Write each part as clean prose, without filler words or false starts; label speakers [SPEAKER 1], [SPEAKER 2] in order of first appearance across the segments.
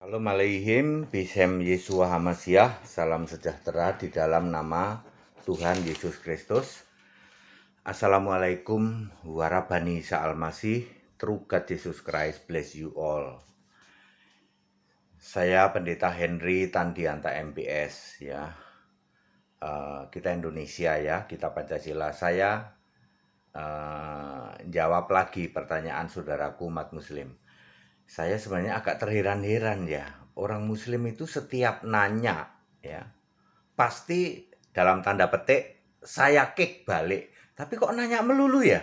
[SPEAKER 1] Shalom Aleihim, Bishem Yeshua Hamasiah, salam sejahtera di dalam nama Tuhan Yesus Kristus. Assalamualaikum warabani sa'al-masih, true God Jesus Christ, bless you all. Saya Pendeta Henry Tandianta MPS, ya. Kita Indonesia ya, kita Pancasila. Saya jawab lagi pertanyaan saudaraku umat Muslim. Saya sebenarnya agak terheran-heran ya, orang Muslim itu setiap nanya ya, pasti dalam tanda petik saya kick balik. Tapi kok nanya melulu ya?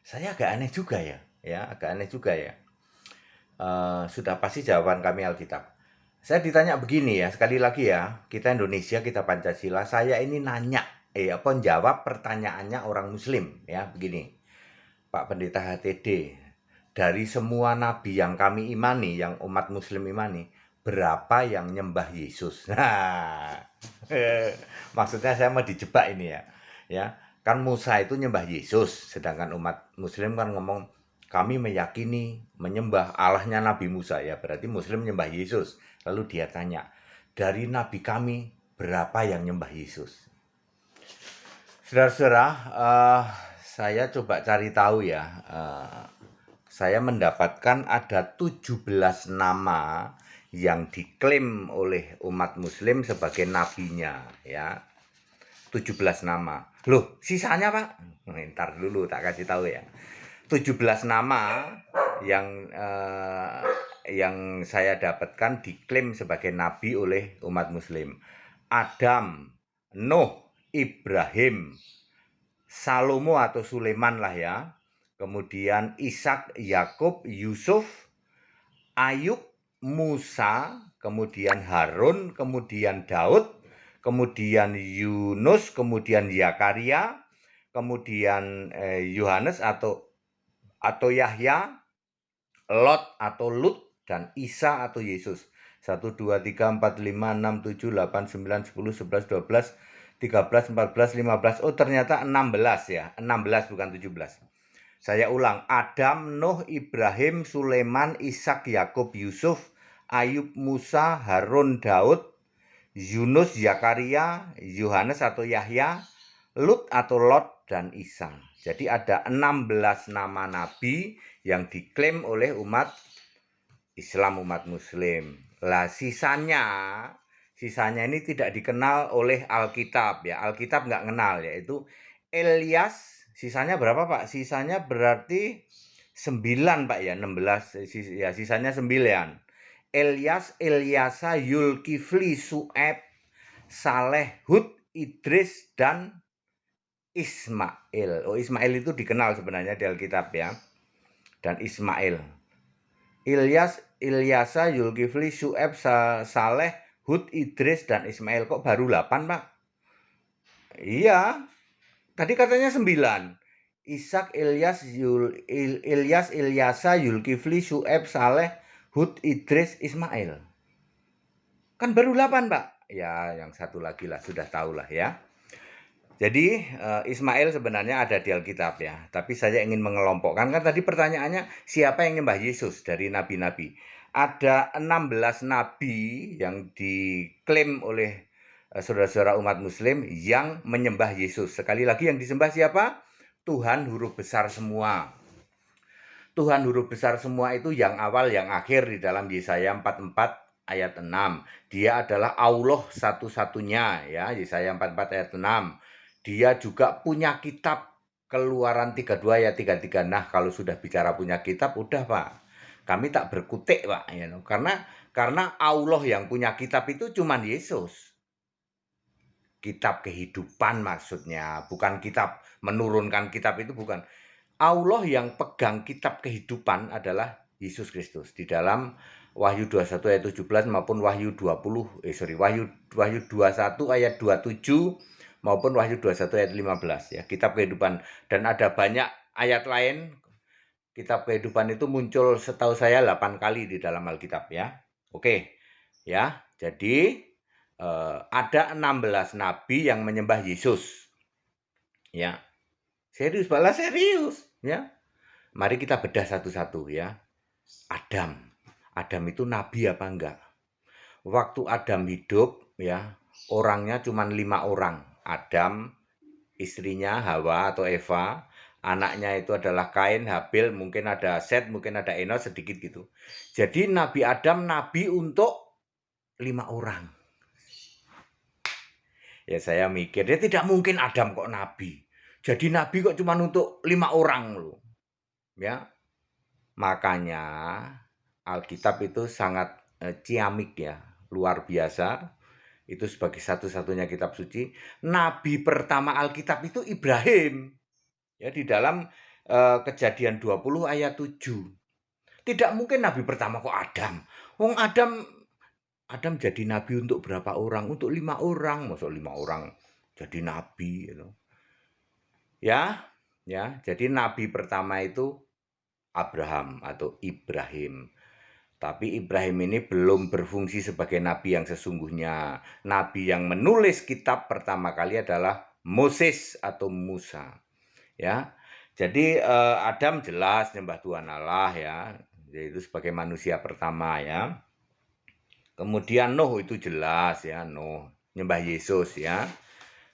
[SPEAKER 1] Saya agak aneh juga ya, agak aneh juga ya. Sudah pasti jawaban kami Alkitab. Saya ditanya begini ya, sekali lagi ya, kita Indonesia, kita Pancasila, saya ini nanya, jawab pertanyaannya orang Muslim ya, begini. Pak Pendeta HTD, dari semua nabi yang kami imani, yang umat Muslim imani, berapa yang nyembah Yesus? Nah, maksudnya saya mau dijebak ini ya. Kan Musa itu nyembah Yesus, sedangkan umat Muslim kan ngomong kami meyakini menyembah Allahnya Nabi Musa ya, berarti Muslim menyembah Yesus. Lalu dia tanya, dari nabi kami berapa yang nyembah Yesus? Saudara-saudara, saya coba cari tahu ya. Saya mendapatkan ada 17 nama yang diklaim oleh umat Muslim sebagai nabinya ya. 17 nama. Loh, sisanya Pak? Ntar dulu tak kasih tahu ya. 17 nama yang saya dapatkan diklaim sebagai nabi oleh umat Muslim. Adam, Nuh, Ibrahim, Salomo atau Sulaiman lah ya. Kemudian Ishak, Yakub, Yusuf, Ayub, Musa, kemudian Harun, kemudian Daud, kemudian Yunus, kemudian Zakaria, kemudian Yohanes atau Yahya, Lot atau Lut, dan Isa atau Yesus. 1, 2, 3, 4, 5, 6, 7, 8, 9, 10, 11, 12, 13, 14, 15. Oh ternyata 16 ya, 16 bukan 17. Saya ulang, Adam, Nuh, Ibrahim, Sulaiman, Ishak, Yakub, Yusuf, Ayub, Musa, Harun, Daud, Yunus, Zakaria, Yohanes atau Yahya, Lut atau Lot, dan Isa. Jadi ada 16 nama nabi yang diklaim oleh umat Islam, umat Muslim. Lah sisanya ini tidak dikenal oleh Alkitab ya. Alkitab nggak kenal, yaitu Ilyas. Sisanya berapa Pak? Sisanya berarti 9 Pak ya, 16 ya, sisanya 9. Ilyas, Ilyasa, Yulkifli, Su'eb, Saleh, Hud, Idris, dan Ismail. Oh, Ismail itu dikenal sebenarnya di Alkitab ya. Dan Ismail. Ilyas, Ilyasa, Yulkifli, Su'eb, Saleh, Hud, Idris, dan Ismail. Kok baru 8 Pak? Iya, tadi katanya 9. Ishak, Ilyas, Ilyasa, Yulkifli, Su'eb, Saleh, Hud, Idris, Ismail. Kan baru 8 Pak. Ya, yang satu lagi lah, sudah tahu lah ya. Jadi Ismail sebenarnya ada di Alkitab ya. Tapi saya ingin mengelompokkan, kan tadi pertanyaannya siapa yang nyembah Yesus dari nabi-nabi. Ada 16 nabi yang diklaim oleh saudara-saudara umat Muslim yang menyembah Yesus. Sekali lagi yang disembah siapa? Tuhan huruf besar semua. Tuhan huruf besar semua itu yang awal yang akhir di dalam Yesaya 44 ayat 6. Dia adalah Allah satu-satunya ya, Yesaya 44 ayat 6. Dia juga punya kitab, Keluaran 32 ayat 33. Nah, kalau sudah bicara punya kitab udah Pak. Kami tak berkutik Pak, ya, karena Allah yang punya kitab itu cuman Yesus. Kitab kehidupan maksudnya, bukan kitab menurunkan kitab itu bukan. Allah yang pegang kitab kehidupan adalah Yesus Kristus. Di dalam Wahyu 21 ayat 17 maupun Wahyu 21 ayat 27 maupun Wahyu 21 ayat 15 ya, kitab kehidupan. Dan ada banyak ayat lain. Kitab kehidupan itu muncul setahu saya 8 kali di dalam Alkitab ya. Oke. Ya, jadi ada 16 nabi yang menyembah Yesus. Ya. Serius, balas serius ya. Mari kita bedah satu-satu ya. Adam itu nabi apa enggak? waktu Adam hidup ya, orangnya cuma 5 orang. Adam, istrinya Hawa atau Eva, anaknya itu adalah Kain, Habil, mungkin ada Set, mungkin ada Enos, sedikit gitu. Jadi Nabi Adam nabi untuk 5 orang. Ya saya mikir, dia tidak mungkin Adam kok nabi. Jadi nabi kok cuma untuk 5 orang loh. Ya, makanya Alkitab itu sangat ciamik ya, luar biasa. Itu sebagai satu-satunya kitab suci. Nabi pertama Alkitab itu Ibrahim. Ya, di dalam Kejadian 20 ayat 7. Tidak mungkin nabi pertama kok Adam. Wong Adam jadi nabi untuk berapa orang? Untuk 5 orang. Maksud 5 orang jadi nabi gitu. Ya, ya. Jadi nabi pertama itu Abraham atau Ibrahim. Tapi Ibrahim ini belum berfungsi sebagai nabi yang sesungguhnya. Nabi yang menulis kitab pertama kali adalah Moses atau Musa. Ya. Jadi Adam jelas nyembah Tuhan Allah ya, yaitu sebagai manusia pertama ya. Kemudian Nuh itu jelas ya, Nuh nyembah Yesus ya.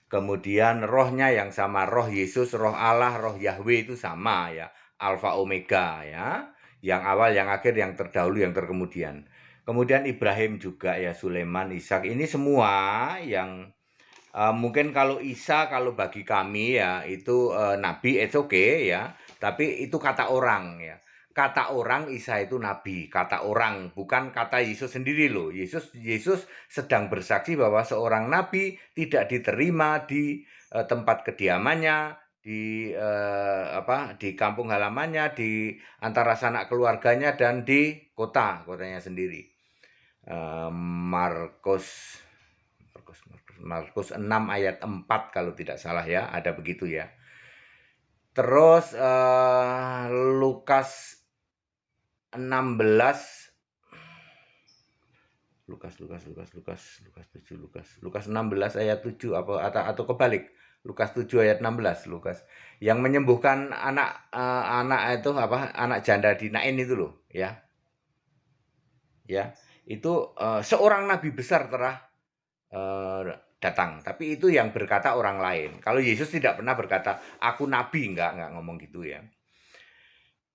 [SPEAKER 1] Kemudian rohnya yang sama, roh Yesus, roh Allah, roh Yahweh itu sama ya, Alfa Omega ya. Yang awal, yang akhir, yang terdahulu, yang terkemudian. Kemudian Ibrahim juga ya, Sulaiman, Ishak, ini semua yang mungkin kalau Isa, kalau bagi kami ya itu nabi, it's okay ya. Tapi itu kata orang ya. Kata orang Isa itu nabi, kata orang, bukan kata Yesus sendiri loh. Yesus sedang bersaksi bahwa seorang nabi tidak diterima di tempat kediamannya, di kampung halamannya, di antara sanak keluarganya dan di kotanya sendiri. Markus 6 ayat 4 kalau tidak salah ya, ada begitu ya. Terus Lukas 16 Lukas 16 ayat 7 atau kebalik. Lukas 7 ayat 16 Lukas yang menyembuhkan anak itu anak janda di Nain itu loh ya. Ya, itu seorang nabi besar telah datang, tapi itu yang berkata orang lain. Kalau Yesus tidak pernah berkata aku nabi, enggak ngomong gitu ya.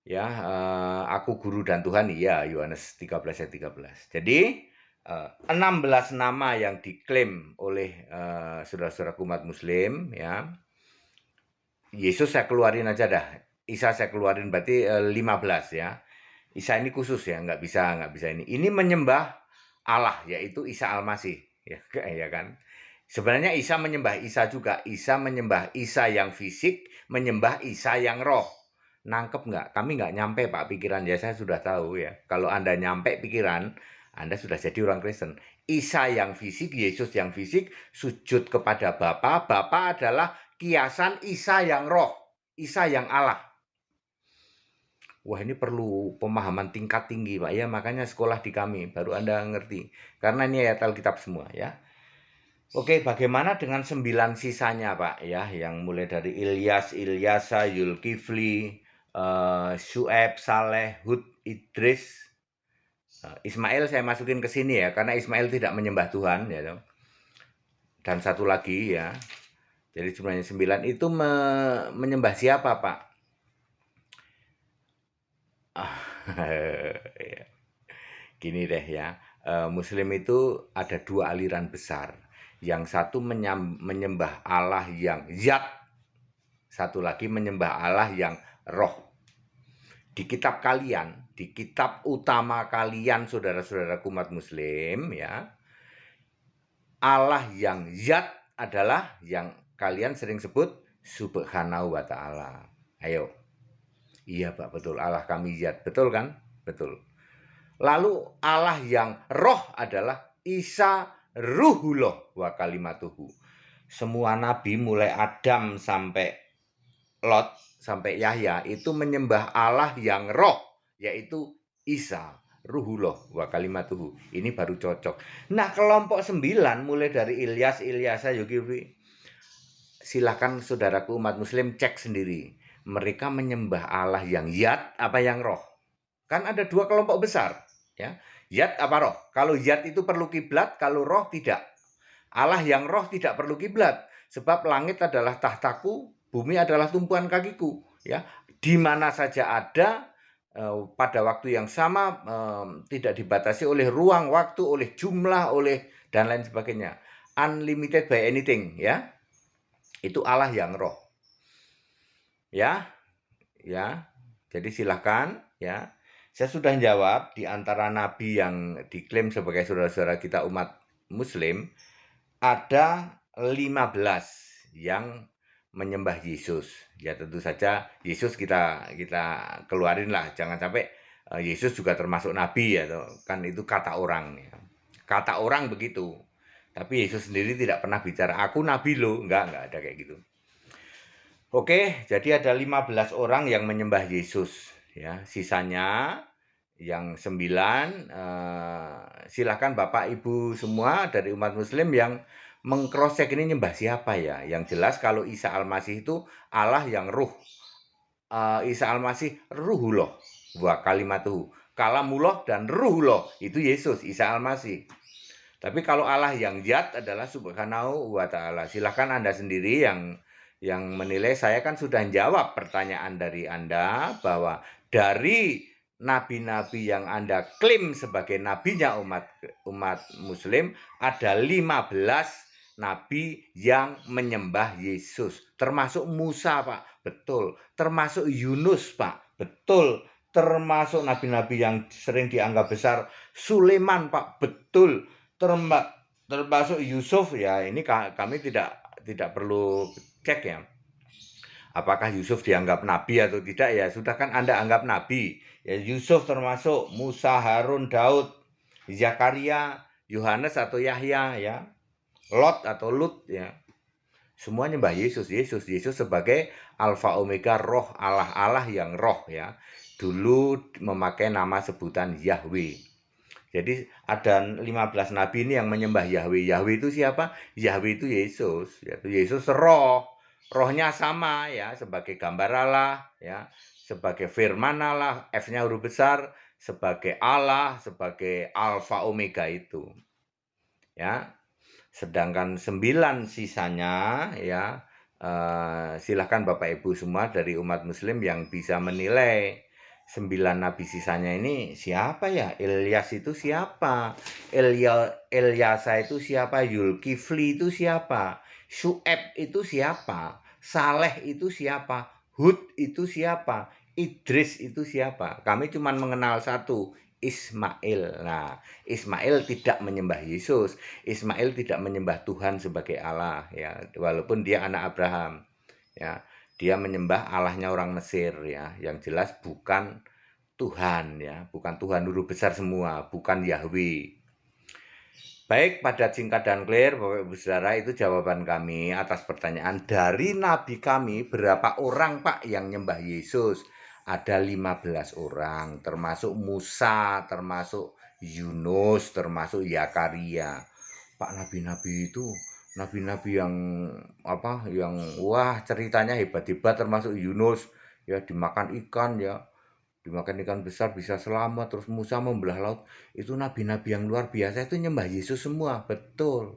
[SPEAKER 1] Ya, aku guru dan Tuhan, iya, Yohanes 13 ayat 13. Jadi 16 nama yang diklaim oleh saudara-saudara umat muslim ya. Yesus saya keluarin aja dah. Isa saya keluarin berarti 15 ya. Isa ini khusus ya, nggak bisa ini. Ini menyembah Allah yaitu Isa Al-Masih ya, ya kan. Sebenarnya Isa menyembah Isa juga. Isa menyembah Isa yang fisik, menyembah Isa yang roh. Nangkep nggak? Kami nggak nyampe Pak pikiran ya, saya sudah tahu ya. Kalau Anda nyampe pikiran, Anda sudah jadi orang Kristen. Isa yang fisik, Yesus yang fisik, sujud kepada Bapa. Bapa adalah kiasan Isa yang roh, Isa yang Allah. Wah, ini perlu pemahaman tingkat tinggi Pak ya, makanya sekolah di kami baru Anda ngerti. Karena ini ayat Alkitab semua ya. Oke, bagaimana dengan 9 sisanya Pak ya, yang mulai dari Ilyas, Ilyasa, Yulkifli, Syuaib, Saleh, Hud, Idris, Ismail saya masukin ke sini ya, karena Ismail tidak menyembah Tuhan ya. Dan satu lagi ya, jadi sebenarnya 9 itu menyembah siapa Pak? Gini deh ya, Muslim itu ada 2 aliran besar. Yang satu menyembah Allah yang zat, satu lagi menyembah Allah yang roh. Di kitab kalian, di kitab utama kalian saudara-saudara umat muslim ya, Allah yang zat adalah yang kalian sering sebut Subhanahu wa ta'ala. Ayo. Iya Pak, betul. Allah kami zat. Betul kan? Betul. Lalu Allah yang roh adalah Isa Ruhullah wa kalimatuhu. Semua nabi mulai Adam sampai Lot sampai Yahya itu menyembah Allah yang roh, yaitu Isa Ruhullah wa kalimatuhu. Ini baru cocok. Nah, kelompok 9 mulai dari Ilyas, Ilyasa, Yulkifli. Silahkan saudaraku umat muslim cek sendiri. Mereka menyembah Allah yang zat apa yang roh. Kan ada 2 kelompok besar ya. Zat apa roh? Kalau zat itu perlu kiblat, kalau roh tidak. Allah yang roh tidak perlu kiblat, sebab langit adalah tahtaku, bumi adalah tumpuan kakiku. Ya, di mana saja ada, pada waktu yang sama, tidak dibatasi oleh ruang, waktu, oleh jumlah, oleh dan lain sebagainya. Unlimited by anything, ya. Itu Allah yang roh. Ya, ya. Jadi silakan, ya. Saya sudah jawab di antara nabi yang diklaim sebagai saudara-saudara kita umat muslim, ada 15 yang menyembah Yesus. Ya tentu saja Yesus kita keluarin lah, jangan sampai Yesus juga termasuk nabi ya, kan itu kata orang ya. Kata orang begitu. Tapi Yesus sendiri tidak pernah bicara, aku nabi loh, enggak ada kayak gitu. Oke, jadi ada 15 orang yang menyembah Yesus ya. Sisanya yang 9, silakan Bapak Ibu semua dari umat muslim yang meng-cross-check ini nyembah siapa ya. Yang jelas kalau Isa Al-Masih itu Allah yang ruh. Isa Al-Masih ruhullah wa kalimatuhu. Kalamullah dan ruhullah itu Yesus, Isa Al-Masih. Tapi kalau Allah yang zat adalah subhanahu wa ta'ala. Silahkan Anda sendiri yang menilai. Saya kan sudah jawab pertanyaan dari Anda bahwa dari nabi-nabi yang Anda klaim sebagai nabinya umat muslim, ada 15 nabi yang menyembah Yesus. Termasuk Musa, Pak. Betul. Termasuk Yunus, Pak. Betul. Termasuk nabi-nabi yang sering dianggap besar. Sulaiman, Pak. Betul. Termasuk Yusuf, ya ini kami tidak perlu cek ya. Apakah Yusuf dianggap nabi atau tidak, ya sudah kan Anda anggap nabi. Ya Yusuf termasuk, Musa, Harun, Daud, Zakaria, Yohanes atau Yahya ya. Lot atau Lut ya. Semua nyembah Yesus sebagai Alfa Omega, roh Allah yang roh ya. Dulu memakai nama sebutan Yahweh. Jadi ada 15 nabi ini yang menyembah Yahweh. Yahweh itu siapa? Yahweh itu Yesus. Yaitu Yesus roh. Rohnya sama ya, sebagai gambar Allah ya, sebagai firman Allah, F-nya huruf besar, sebagai Allah, sebagai Alfa Omega itu. Ya. Sedangkan 9 sisanya ya, silahkan Bapak Ibu semua dari umat muslim yang bisa menilai 9 nabi sisanya ini siapa ya? Ilyas itu siapa? Elyasa itu siapa? Yulkifli itu siapa? Syu'eb itu siapa? Saleh itu siapa? Hud itu siapa? Idris itu siapa? Kami cuma mengenal satu, Ismail. Nah, Ismail tidak menyembah Yesus. Ismail tidak menyembah Tuhan sebagai Allah ya, walaupun dia anak Abraham. Ya, dia menyembah Allahnya orang Mesir ya, yang jelas bukan Tuhan ya, bukan Tuhan huruf besar semua, bukan Yahweh. Baik, pada singkat dan clear Bapak Ibu Saudara, itu jawaban kami atas pertanyaan dari nabi kami, berapa orang Pak yang nyembah Yesus? Ada 15 orang, termasuk Musa, termasuk Yunus, termasuk Zakaria. Pak, nabi-nabi itu nabi-nabi yang wah ceritanya hebat-hebat, termasuk Yunus ya, dimakan ikan besar bisa selamat, terus Musa membelah laut. Itu nabi-nabi yang luar biasa, itu nyembah Yesus semua, betul.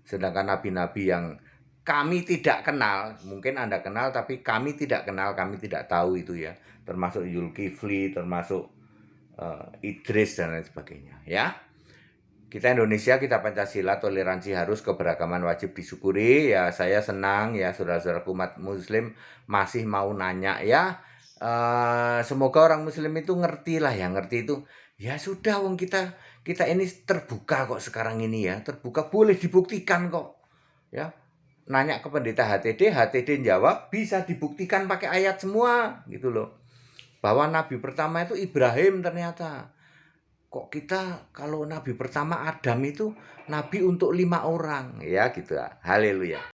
[SPEAKER 1] Sedangkan nabi-nabi yang kami tidak kenal, mungkin Anda kenal tapi kami tidak kenal, kami tidak tahu itu ya, termasuk Zulkifli, termasuk Idris dan lain sebagainya ya. Kita Indonesia, kita Pancasila, toleransi harus, keberagaman wajib disyukuri. Ya, saya senang ya saudara-saudara umat muslim masih mau nanya ya. Semoga orang muslim itu ngerti lah ya, ngerti itu. Ya sudah, wong kita ini terbuka kok sekarang ini ya, terbuka, boleh dibuktikan kok. Ya. Nanya ke pendeta HTD jawab, bisa dibuktikan pakai ayat semua gitu loh. Bahwa nabi pertama itu Ibrahim ternyata. Kok kita kalau nabi pertama Adam itu nabi untuk 5 orang ya gitu ya. Haleluya.